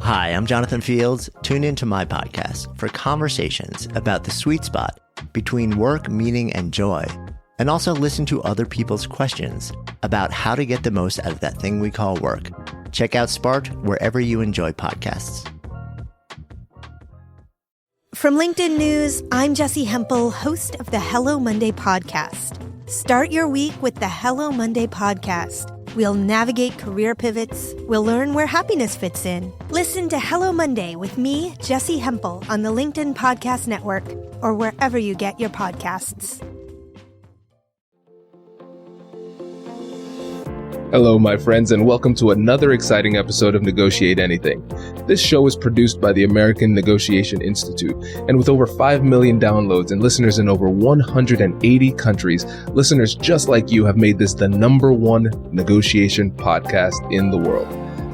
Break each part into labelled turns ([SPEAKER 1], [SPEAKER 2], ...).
[SPEAKER 1] Hi, I'm Jonathan Fields. Tune into my podcast for conversations about the sweet spot between work, meaning, and joy, and also listen to other people's questions about how to get the most out of that thing we call work. Check out Sparked wherever you enjoy podcasts.
[SPEAKER 2] From LinkedIn News, I'm Jessie Hempel, host of the Hello Monday podcast. Start your week with the Hello Monday podcast. We'll navigate career pivots. We'll learn where happiness fits in. Listen to Hello Monday with me, Jessie Hempel, on the LinkedIn Podcast Network or wherever you get your podcasts.
[SPEAKER 3] Hello, my friends, and welcome to another exciting episode of Negotiate Anything. This show is produced by the American Negotiation Institute, and with over 5 million downloads and listeners in over 180 countries, listeners just like you have made this the #1 negotiation podcast in the world.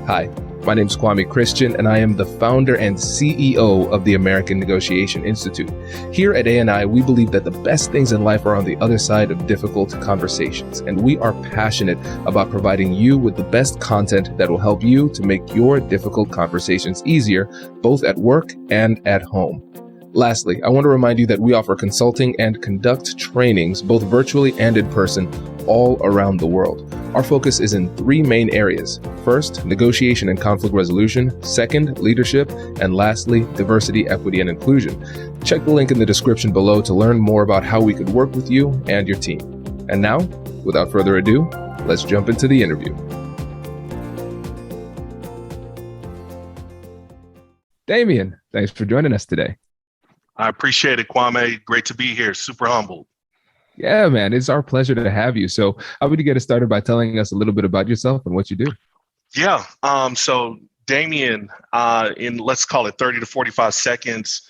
[SPEAKER 3] Hi, my name is Kwame Christian, and I am the founder and CEO of the American Negotiation Institute. Here at ANI, we believe that the best things in life are on the other side of difficult conversations, and we are passionate about providing you with the best content that will help you to make your difficult conversations easier, both at work and at home. Lastly, I want to remind you that we offer consulting and conduct trainings, both virtually and in person, all around the world. Our focus is in 3 main areas. First, negotiation and conflict resolution. Second, leadership. And lastly, diversity, equity, and inclusion. Check the link in the description below to learn more about how we could work with you and your team. And now, without further ado, let's jump into the interview. Damion, thanks for joining us today.
[SPEAKER 4] I appreciate it, Kwame. Great to be here. Super humbled.
[SPEAKER 3] Yeah, man, it's our pleasure to have you. So how would you get us started by telling us a little bit about yourself and what you do?
[SPEAKER 4] Yeah. So Damion, in let's call it 30 to 45 seconds,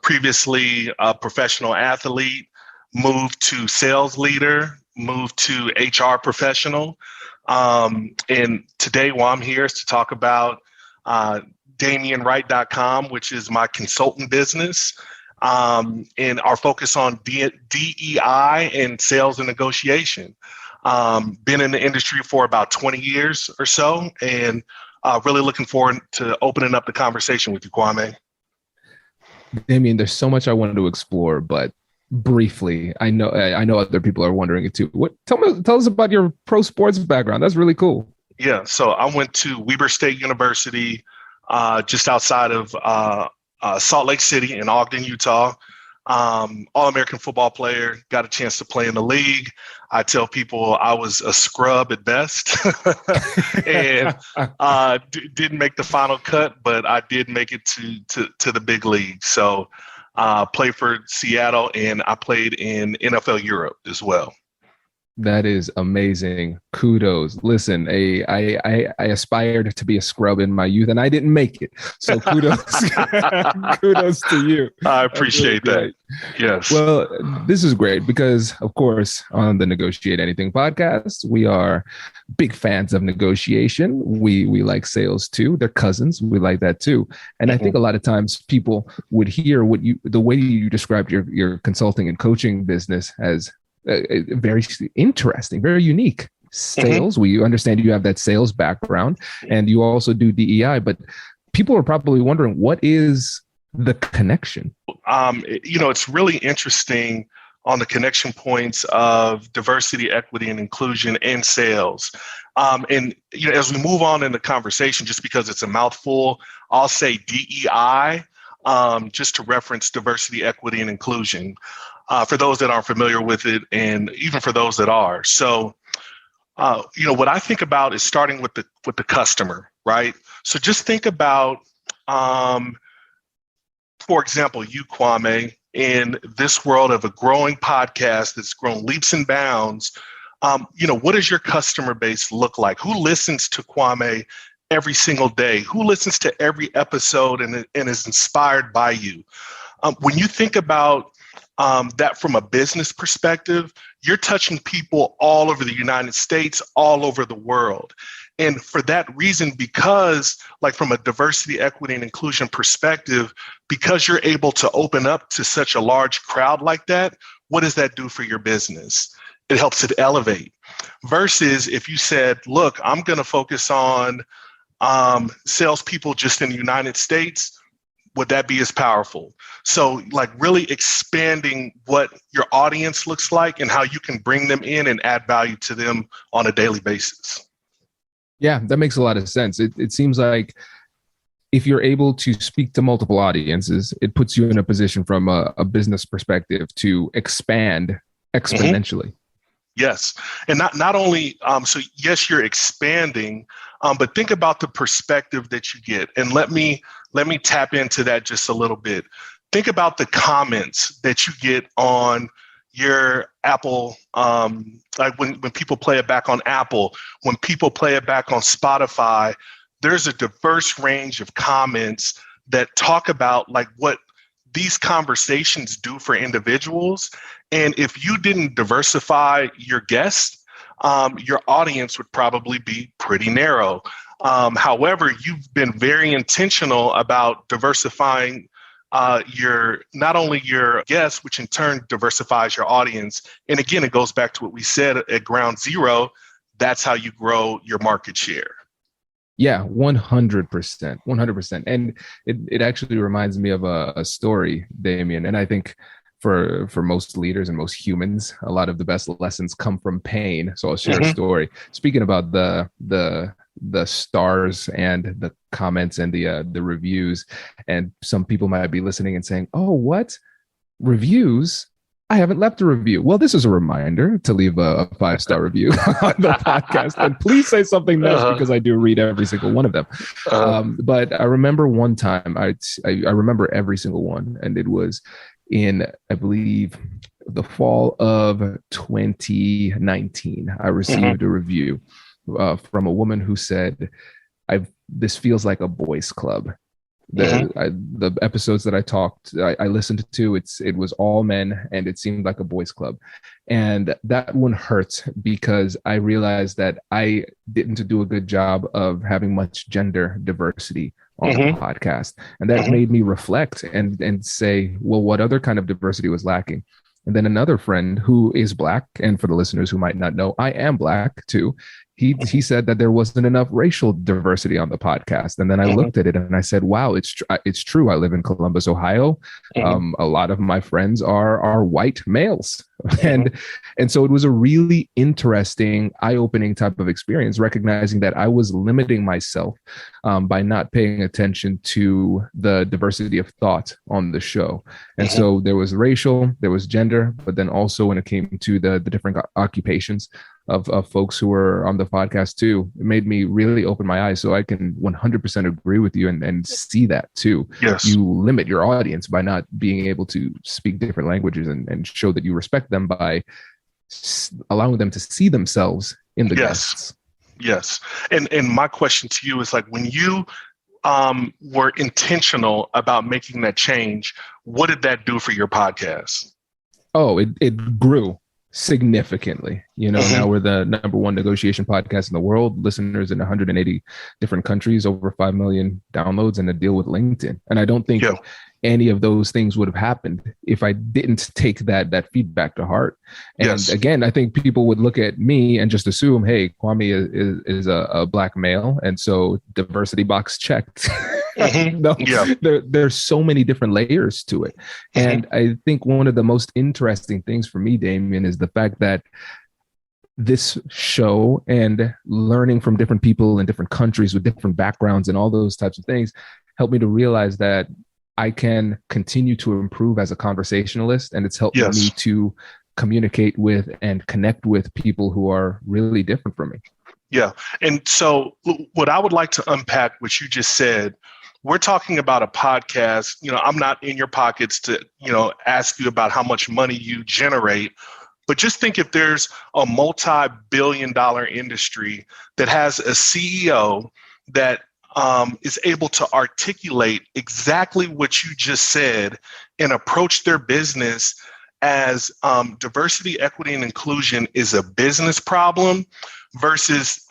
[SPEAKER 4] previously a professional athlete, moved to sales leader, moved to HR professional. And today, why I'm here is to talk about DamionWright.com, which is my consultant business, and our focus on DEI and sales and negotiation. Been in the industry for about 20 years or so, and really looking forward to opening up the conversation with you, Kwame.
[SPEAKER 3] Damion, there's so much I wanted to explore, but briefly, I know other people are wondering it too. Tell us about your pro sports background. That's really cool.
[SPEAKER 4] Yeah, so I went to Weber State University, just outside of Salt Lake City in Ogden, Utah. All-American football player, got a chance to play in the league. I tell people I was a scrub at best and didn't make the final cut, but I did make it to the big league. So played for Seattle, and I played in NFL Europe as well.
[SPEAKER 3] That is amazing. Kudos. Listen, I aspired to be a scrub in my youth, and I didn't make it. So kudos, kudos to you.
[SPEAKER 4] I appreciate that. Yes.
[SPEAKER 3] Well, this is great because, of course, on the Negotiate Anything podcast, we are big fans of negotiation. We like sales too. They're cousins. We like that too. And I think a lot of times people would hear the way you described your consulting and coaching business as very interesting, very unique. Sales, we understand you have that sales background and you also do DEI, but people are probably wondering, what is the connection?
[SPEAKER 4] It's really interesting on the connection points of diversity, equity, and inclusion in sales. As we move on in the conversation, just because it's a mouthful, I'll say DEI, just to reference diversity, equity, and inclusion. For those that aren't familiar with it, and even for those that are. So, what I think about is starting with the customer, right? So just think about, for example, you, Kwame, in this world of a growing podcast that's grown leaps and bounds. What does your customer base look like? Who listens to Kwame every single day? Who listens to every episode and is inspired by you? When you think about that from a business perspective, you're touching people all over the United States, all over the world. And for that reason, because from a diversity, equity, and inclusion perspective, because you're able to open up to such a large crowd like that, what does that do for your business? It helps it elevate. Versus if you said, look, I'm going to focus on salespeople just in the United States, would that be as powerful? So like really expanding what your audience looks like and how you can bring them in and add value to them on a daily basis.
[SPEAKER 3] Yeah, that makes a lot of sense. It seems like if you're able to speak to multiple audiences, it puts you in a position from a business perspective to expand exponentially.
[SPEAKER 4] Yes. And not only, so yes, you're expanding, but think about the perspective that you get. And let me tap into that just a little bit. Think about the comments that you get on your Apple, like when people play it back on Apple, when people play it back on Spotify, there's a diverse range of comments that talk about like what these conversations do for individuals. And if you didn't diversify your guests, your audience would probably be pretty narrow. However, you've been very intentional about diversifying not only your guests, which in turn diversifies your audience. And again, it goes back to what we said at ground zero. That's how you grow your market share.
[SPEAKER 3] Yeah, 100%, 100%. And it actually reminds me of a story, Damion. And I think for most leaders and most humans, a lot of the best lessons come from pain. So I'll share a story. Speaking about the stars and the comments and the reviews, and some people might be listening and saying, "Oh, what reviews? I haven't left a review." Well, this is a reminder to leave a 5-star review on the podcast. And please say something nice because I do read every single one of them. But I remember one time, I remember every single one. And it was in, I believe, the fall of 2019. I received a review from a woman who said, "This feels like a boys' club." The episodes that I listened to, it was all men and it seemed like a boys' club. And that one hurts because I realized that I didn't do a good job of having much gender diversity on the podcast. And that made me reflect and say, well, what other kind of diversity was lacking? And then another friend who is Black, and for the listeners who might not know, I am Black too. He said that there wasn't enough racial diversity on the podcast. And then I looked at it and I said, wow, it's true. I live in Columbus, Ohio. A lot of my friends are white males. And so it was a really interesting, eye-opening type of experience, recognizing that I was limiting myself by not paying attention to the diversity of thought on the show. And so there was racial, there was gender, but then also when it came to the different occupations of folks who were on the podcast too, it made me really open my eyes. So I can 100% agree with you and see that too.
[SPEAKER 4] Yes.
[SPEAKER 3] You limit your audience by not being able to speak different languages and show that you respect them by allowing them to see themselves in the guests.
[SPEAKER 4] Yes. And my question to you is like, when you were intentional about making that change, what did that do for your podcast?
[SPEAKER 3] Oh, it grew significantly. Now we're the number one negotiation podcast in the world, listeners in 180 different countries, over 5 million downloads, and a deal with LinkedIn. And I don't think any of those things would have happened if I didn't take that feedback to heart. And again, I think people would look at me and just assume, hey, Kwame is a Black male. And so diversity box checked. No, there's so many different layers to it. And I think one of the most interesting things for me, Damion, is the fact that this show and learning from different people in different countries with different backgrounds and all those types of things helped me to realize that I can continue to improve as a conversationalist. And it's helped me to communicate with and connect with people who are really different from me.
[SPEAKER 4] Yeah. And so what I would like to unpack what you just said, we're talking about a podcast. I'm not in your pockets to, ask you about how much money you generate, but just think if there's a multi-billion-dollar industry that has a CEO that is able to articulate exactly what you just said and approach their business as diversity, equity, and inclusion is a business problem versus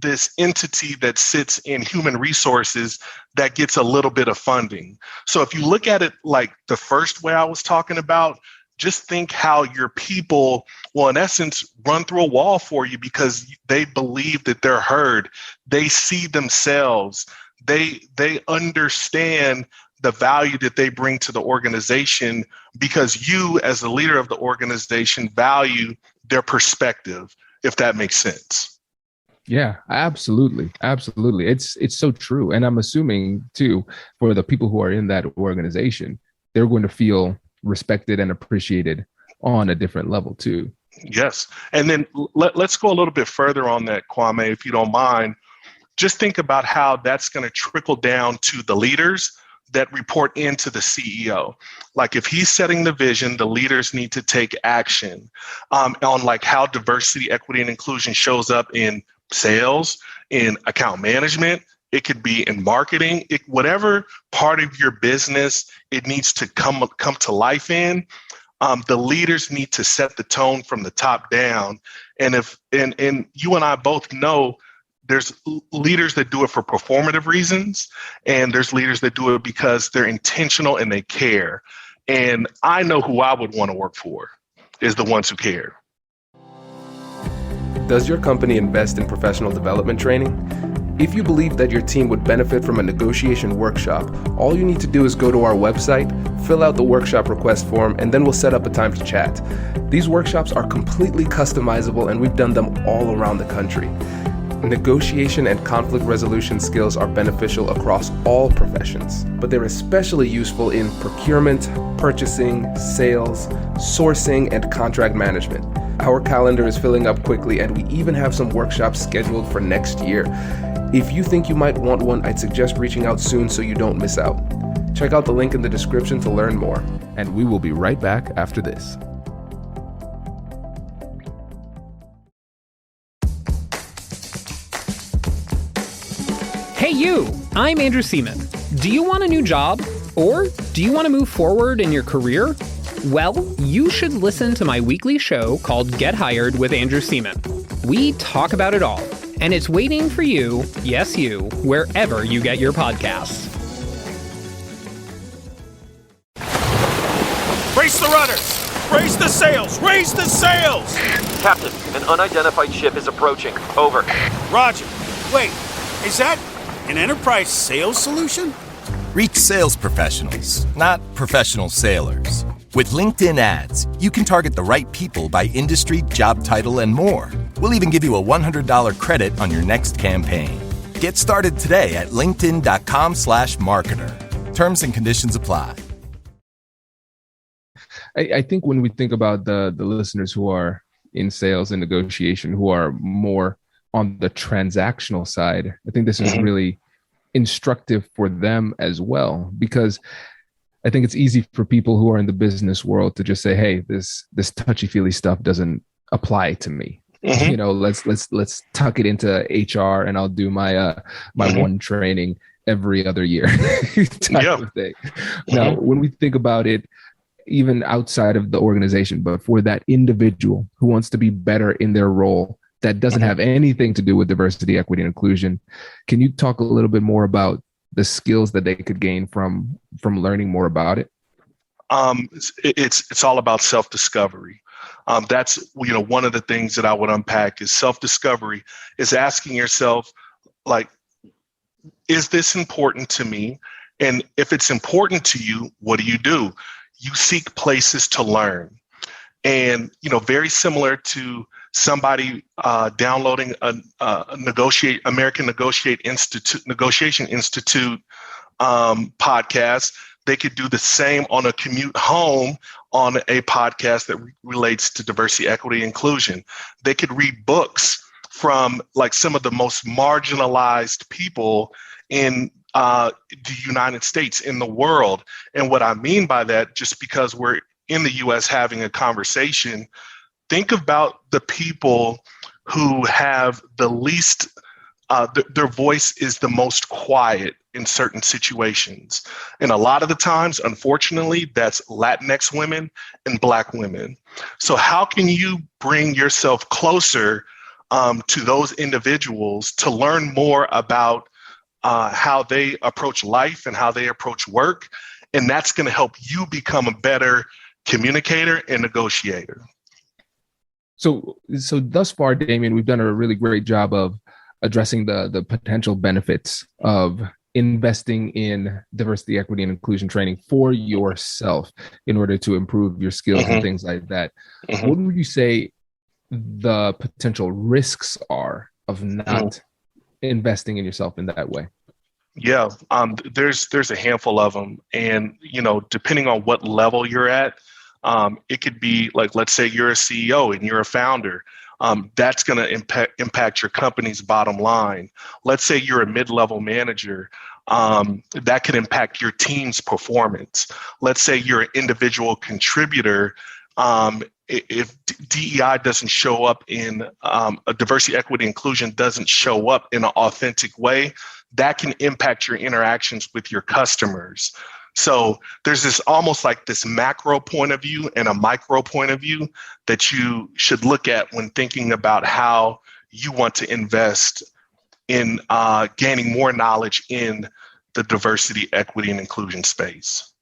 [SPEAKER 4] this entity that sits in human resources that gets a little bit of funding. So if you look at it like the first way I was talking about, just think how your people will, in essence, run through a wall for you because they believe that they're heard. They see themselves. They understand the value that they bring to the organization because you, as the leader of the organization, value their perspective, if that makes sense.
[SPEAKER 3] Yeah, absolutely. Absolutely. It's so true. And I'm assuming too, for the people who are in that organization, they're going to feel respected and appreciated on a different level too.
[SPEAKER 4] Yes. And then let's go a little bit further on that, Kwame, if you don't mind. Just think about how that's going to trickle down to the leaders that report into the CEO. Like if he's setting the vision, the leaders need to take action on like how diversity, equity, and inclusion shows up in sales, in account management. It could be in marketing. Whatever part of your business it needs to come to life in, the leaders need to set the tone from the top down. And and you and I both know there's leaders that do it for performative reasons, and there's leaders that do it because they're intentional and they care. And I know who I would want to work for is the ones who care.
[SPEAKER 3] Does your company invest in professional development training? If you believe that your team would benefit from a negotiation workshop, all you need to do is go to our website, fill out the workshop request form, and then we'll set up a time to chat. These workshops are completely customizable, and we've done them all around the country. Negotiation and conflict resolution skills are beneficial across all professions, but they're especially useful in procurement, purchasing, sales, sourcing, and contract management. Our calendar is filling up quickly, and we even have some workshops scheduled for next year. If you think you might want one, I'd suggest reaching out soon so you don't miss out. Check out the link in the description to learn more, and we will be right back after this.
[SPEAKER 5] Hey you, I'm Andrew Seaman. Do you want a new job? Or do you want to move forward in your career? Well, you should listen to my weekly show called Get Hired with Andrew Seaman. We talk about it all, and it's waiting for you, yes you, wherever you get your podcasts.
[SPEAKER 6] Brace the rudders! Raise the sails! Raise the sails!
[SPEAKER 7] Captain, an unidentified ship is approaching. Over.
[SPEAKER 6] Roger. Wait, is that an enterprise sales solution?
[SPEAKER 8] Reach sales professionals, not professional sailors. With LinkedIn ads, you can target the right people by industry, job title, and more. We'll even give you a $100 credit on your next campaign. Get started today at linkedin.com/marketer. Terms and conditions apply.
[SPEAKER 3] I think when we think about the listeners who are in sales and negotiation, who are more on the transactional side, I think this is really instructive for them as well, because I think it's easy for people who are in the business world to just say, hey, this touchy-feely stuff doesn't apply to me. You know, let's tuck it into HR and I'll do my one training every other year type of thing. Now, when we think about it, even outside of the organization, but for that individual who wants to be better in their role, that doesn't have anything to do with diversity, equity, and inclusion. Can you talk a little bit more about the skills that they could gain from learning more about it?
[SPEAKER 4] It's all about self-discovery. That's, one of the things that I would unpack is self-discovery, is asking yourself, like, is this important to me? And if it's important to you, what do? You seek places to learn. And, very similar to somebody downloading a American Negotiation Institute podcast, they could do the same on a commute home on a podcast that relates to diversity, equity, inclusion. They could read books from like some of the most marginalized people in the United States, in the world. And what I mean by that, just because we're in the US having a conversation, think about the people who have the least, their voice is the most quiet in certain situations. And a lot of the times, unfortunately, that's Latinx women and Black women. So how can you bring yourself closer to those individuals to learn more about how they approach life and how they approach work? And that's going to help you become a better communicator and negotiator.
[SPEAKER 3] So thus far, Damion, we've done a really great job of addressing the potential benefits of investing in diversity, equity, and inclusion training for yourself in order to improve your skills and things like that. What would you say the potential risks are of not investing in yourself in that way?
[SPEAKER 4] Yeah, there's a handful of them, and depending on what level you're at, it could be like, let's say you're a CEO and you're a founder. That's going to impact your company's bottom line. Let's say you're a mid-level manager. That could impact your team's performance. Let's say you're an individual contributor. If DEI doesn't show up in a diversity, equity, inclusion doesn't show up in an authentic way, that can impact your interactions with your customers. So there's this almost like this macro point of view and a micro point of view that you should look at when thinking about how you want to invest in gaining more knowledge in the diversity, equity, and inclusion space.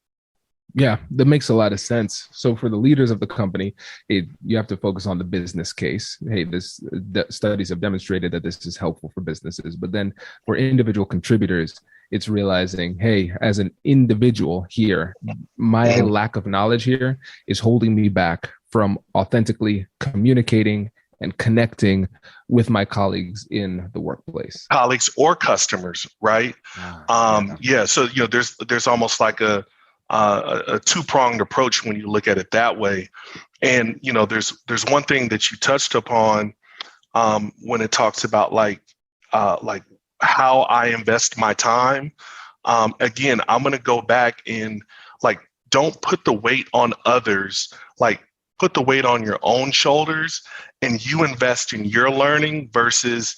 [SPEAKER 3] Yeah, that makes a lot of sense. So for the leaders of the company, you have to focus on the business case. Hey, studies have demonstrated that this is helpful for businesses. But then for individual contributors, it's realizing, hey, as an individual here, my lack of knowledge here is holding me back from authentically communicating and connecting with my colleagues in the workplace.
[SPEAKER 4] Colleagues or customers, right? So there's almost like a two-pronged approach when you look at it that way. And there's one thing that you touched upon when it talks about like how I invest my time. Again, I'm going to go back and don't put the weight on others, put the weight on your own shoulders, and you invest in your learning versus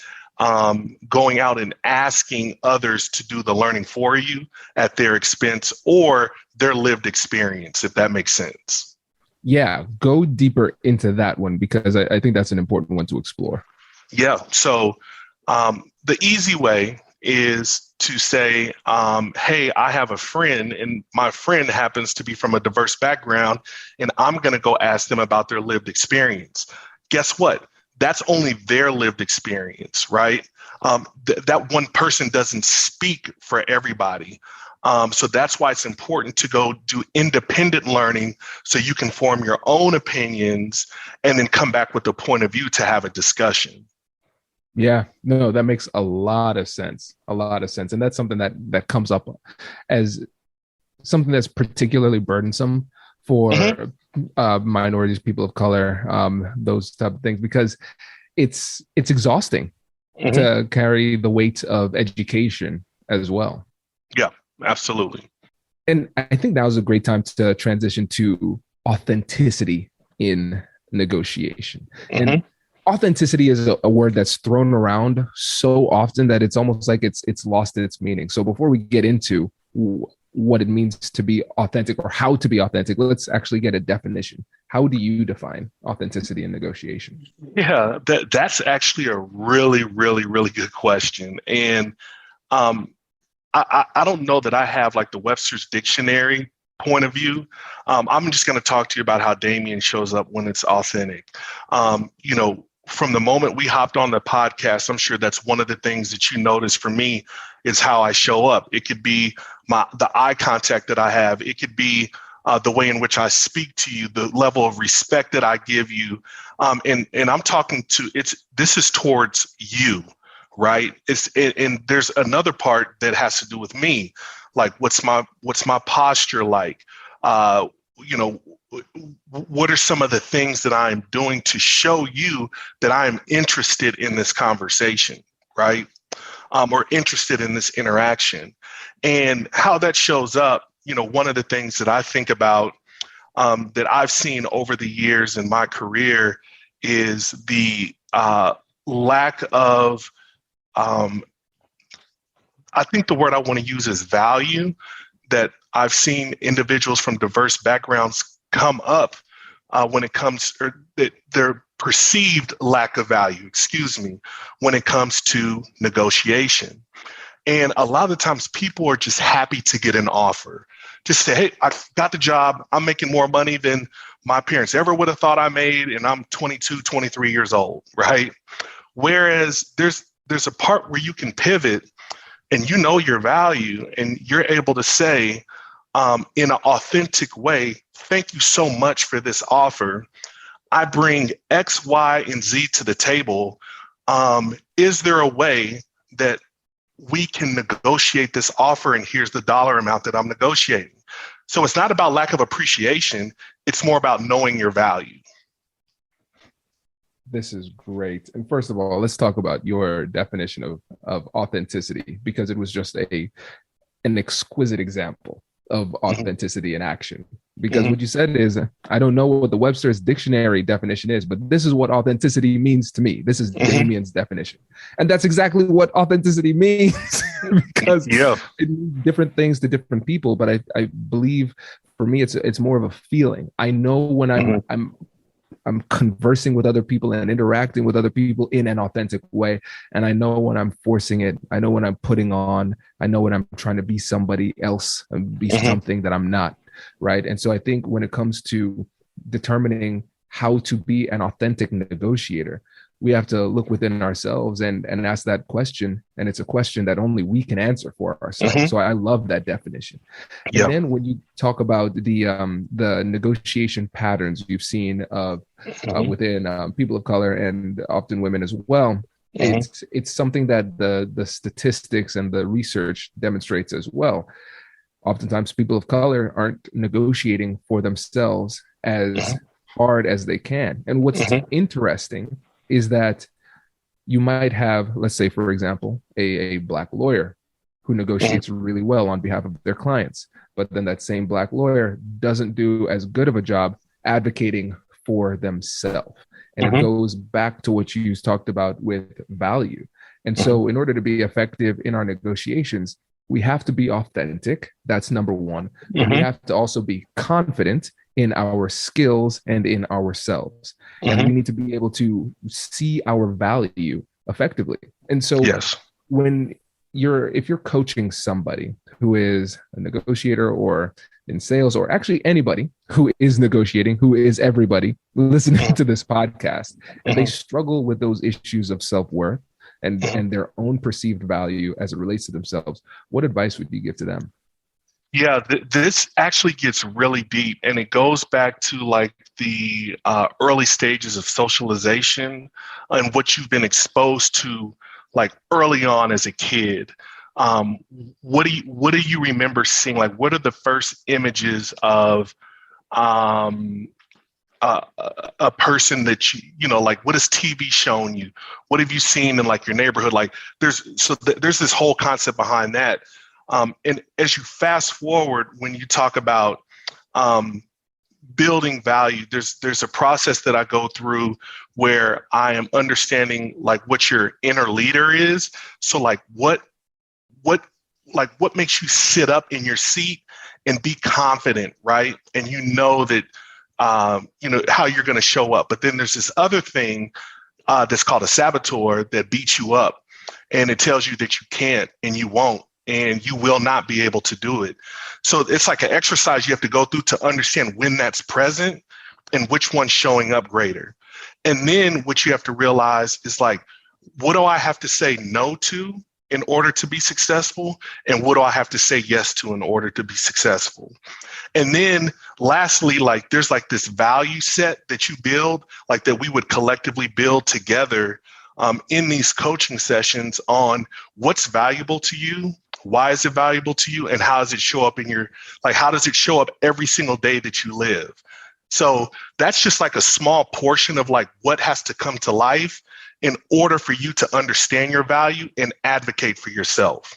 [SPEAKER 4] going out and asking others to do the learning for you at their expense or their lived experience, if that makes sense.
[SPEAKER 3] Yeah, go deeper into that one, because I think that's an important one to explore.
[SPEAKER 4] Yeah, so the easy way is to say, hey, I have a friend and my friend happens to be from a diverse background, and I'm going to go ask them about their lived experience. Guess what? That's only their lived experience, right? That one person doesn't speak for everybody. So that's why it's important to go do independent learning so you can form your own opinions and then come back with a point of view to have a discussion.
[SPEAKER 3] Yeah, no, that makes a lot of sense. And that's something that comes up as something that's particularly burdensome for minorities, people of color, those type of things, because it's exhausting to carry the weight of education as well.
[SPEAKER 4] Yeah, absolutely.
[SPEAKER 3] And I think now is a great time to transition to authenticity in negotiation. And authenticity is a word that's thrown around so often that it's almost like it's lost its meaning. So before we get into what it means to be authentic or how to be authentic, let's actually get a definition. How do you define authenticity in negotiation?
[SPEAKER 4] Yeah, that's actually a really, really, really good question. And I don't know that I have like the Webster's Dictionary point of view. I'm just going to talk to you about how Damion shows up when it's authentic. From the moment we hopped on the podcast, I'm sure that's one of the things that you notice for me is how I show up. It could be the eye contact that I have. It could be the way in which I speak to you, the level of respect that I give you. And I'm talking this is towards you, right? And there's another part that has to do with me. Like, what's my posture like? What are some of the things that I'm doing to show you that I am interested in this conversation, right? Or interested in this interaction. And how that shows up, one of the things that I think about that I've seen over the years in my career is the lack of, I think the word I want to use is value, that I've seen individuals from diverse backgrounds come up when it comes, or their perceived lack of value, when it comes to negotiation. And a lot of the times people are just happy to get an offer. Just say, hey, I got the job. I'm making more money than my parents ever would have thought I made. And I'm 22, 23 years old, right? Whereas there's a part where you can pivot and you know your value and you're able to say in an authentic way, thank you so much for this offer. I bring X, Y, and Z to the table. Is there a way that we can negotiate this offer, and here's the dollar amount that I'm negotiating? So it's not about lack of appreciation. It's more about knowing your value.
[SPEAKER 3] This is great. And first of all, let's talk about your definition of authenticity, because it was just an exquisite example of authenticity in action. Because what you said is, I don't know what the Webster's dictionary definition is, but this is what authenticity means to me. This is Damion's definition. And that's exactly what authenticity means, because it means different things to different people. But I believe for me, it's more of a feeling. I know when I'm conversing with other people and interacting with other people in an authentic way. And I know when I'm forcing it. I know when I'm putting on. I know when I'm trying to be somebody else and be something that I'm not. Right. And so I think when it comes to determining how to be an authentic negotiator, we have to look within ourselves and ask that question. And it's a question that only we can answer for ourselves. So I love that definition. And then when you talk about the negotiation patterns you've seen within people of color and often women as well, it's something that the statistics and the research demonstrates as well. Oftentimes people of color aren't negotiating for themselves as hard as they can. And what's interesting is that you might have, let's say, for example, a Black lawyer who negotiates really well on behalf of their clients, but then that same Black lawyer doesn't do as good of a job advocating for themselves. And it goes back to what you talked about with value. And so in order to be effective in our negotiations, we have to be authentic. That's number one. But we have to also be confident in our skills and in ourselves. And we need to be able to see our value effectively. And so if you're coaching somebody who is a negotiator or in sales, or actually anybody who is negotiating, who is everybody listening to this podcast, and they struggle with those issues of self-worth and their own perceived value as it relates to themselves, what advice would you give to them?
[SPEAKER 4] Yeah, this actually gets really deep, and it goes back to like the early stages of socialization and what you've been exposed to like early on as a kid. What do you remember seeing? Like, what are the first images of a person that you know, like, what has TV shown you? What have you seen in like your neighborhood? Like, there's this whole concept behind that. And as you fast forward, when you talk about building value, there's a process that I go through where I am understanding like what your inner leader is. So like what makes you sit up in your seat and be confident, right? And you know that how you're going to show up. But then there's this other thing that's called a saboteur that beats you up, and it tells you that you can't and you won't and you will not be able to do it. So it's like an exercise you have to go through to understand when that's present and which one's showing up greater. And then what you have to realize is like, what do I have to say no to in order to be successful? And what do I have to say yes to in order to be successful? And then lastly, like there's like this value set that you build, like that we would collectively build together in these coaching sessions on what's valuable to you, why is it valuable to you, and how does it show up in your, like, how does it show up every single day that you live? So that's just like a small portion of like what has to come to life in order for you to understand your value and advocate for yourself.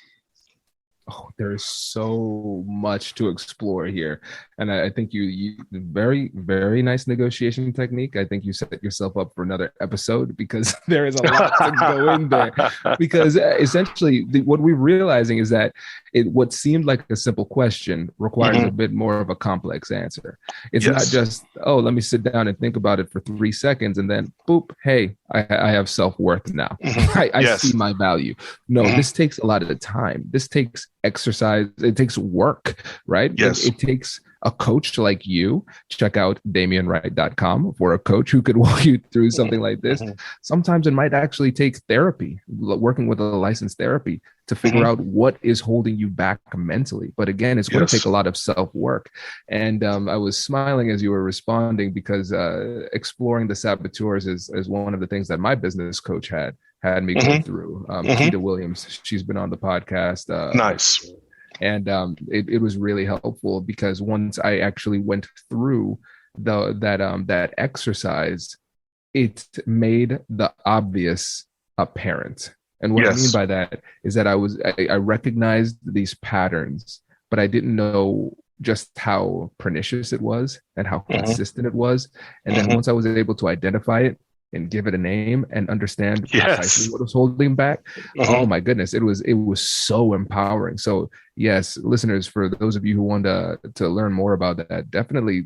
[SPEAKER 3] Oh, there is so much to explore here. And I think you very, very nice negotiation technique. I think you set yourself up for another episode because there is a lot to go in there. Because essentially what we're realizing is that what seemed like a simple question requires a bit more of a complex answer. It's not just, oh, let me sit down and think about it for 3 seconds and then boop, hey, I have self-worth now. I see my value. No, this takes a lot of the time. This takes exercise. It takes work, right?
[SPEAKER 4] Yes.
[SPEAKER 3] It takes a coach like you. Check out DamionWright.com for a coach who could walk you through something like this. Sometimes it might actually take therapy, working with a licensed therapy to figure out what is holding you back mentally. But again, it's going to take a lot of self-work. And I was smiling as you were responding because exploring the saboteurs is one of the things that my business coach had me go through. Keita Williams, she's been on the podcast.
[SPEAKER 4] Nice.
[SPEAKER 3] And it was really helpful because once I actually went through that exercise, it made the obvious apparent. And what I mean by that is that I recognized these patterns, but I didn't know just how pernicious it was and how consistent it was. And then once I was able to identify it and give it a name and understand precisely what was holding back, oh my goodness, it was so empowering. So yes, listeners, for those of you who want to learn more about that, definitely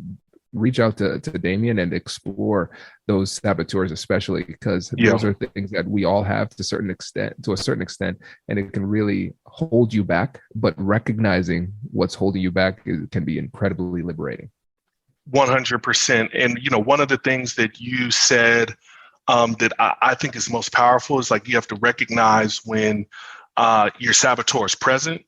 [SPEAKER 3] reach out to Damion and explore those saboteurs, especially because those are things that we all have to a certain extent, and it can really hold you back. But recognizing what's holding you back can be incredibly liberating.
[SPEAKER 4] 100%. And one of the things that you said that I think is most powerful is like you have to recognize when your saboteur is present.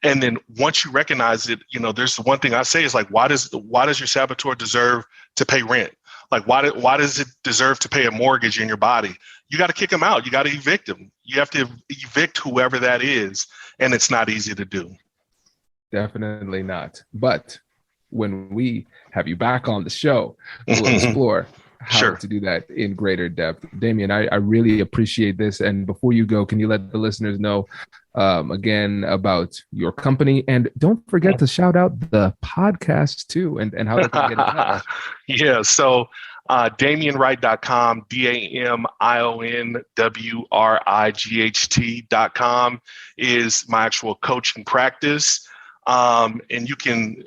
[SPEAKER 4] And then once you recognize it, there's the one thing I say is like, why does your saboteur deserve to pay rent? Like, why does it deserve to pay a mortgage in your body? You got to kick him out. You got to evict him. You have to evict whoever that is. And it's not easy to do.
[SPEAKER 3] Definitely not. But when we have you back on the show, we'll explore how to do that in greater depth. Damion, I really appreciate this. And before you go, can you let the listeners know again about your company? And don't forget to shout out the podcast too and how they can get in touch.
[SPEAKER 4] Yeah. So DamionWright.com, DamionWright.com is my actual coaching practice. And you can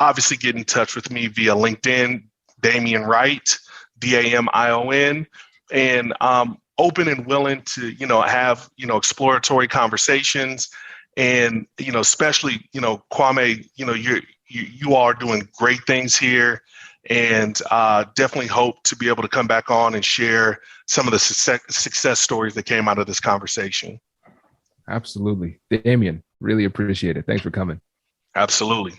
[SPEAKER 4] obviously get in touch with me via LinkedIn, Damion Wright, Damion, and open and willing to, have, exploratory conversations. And, especially, Kwame, you all are doing great things here, and definitely hope to be able to come back on and share some of the success stories that came out of this conversation.
[SPEAKER 3] Absolutely. Damion, really appreciate it. Thanks for coming.
[SPEAKER 4] Absolutely.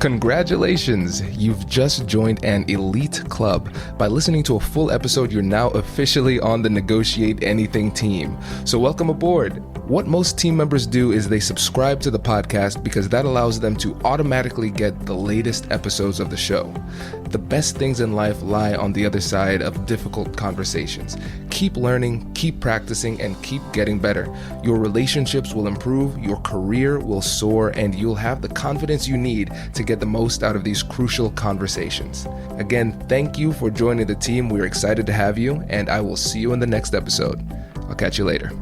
[SPEAKER 3] Congratulations! You've just joined an elite club. By listening to a full episode, you're now officially on the Negotiate Anything team. So welcome aboard. What most team members do is they subscribe to the podcast because that allows them to automatically get the latest episodes of the show. The best things in life lie on the other side of difficult conversations. Keep learning, keep practicing, and keep getting better. Your relationships will improve, your career will soar, and you'll have the confidence you need to get the most out of these crucial conversations. Again, thank you for joining the team. We're excited to have you, and I will see you in the next episode. I'll catch you later.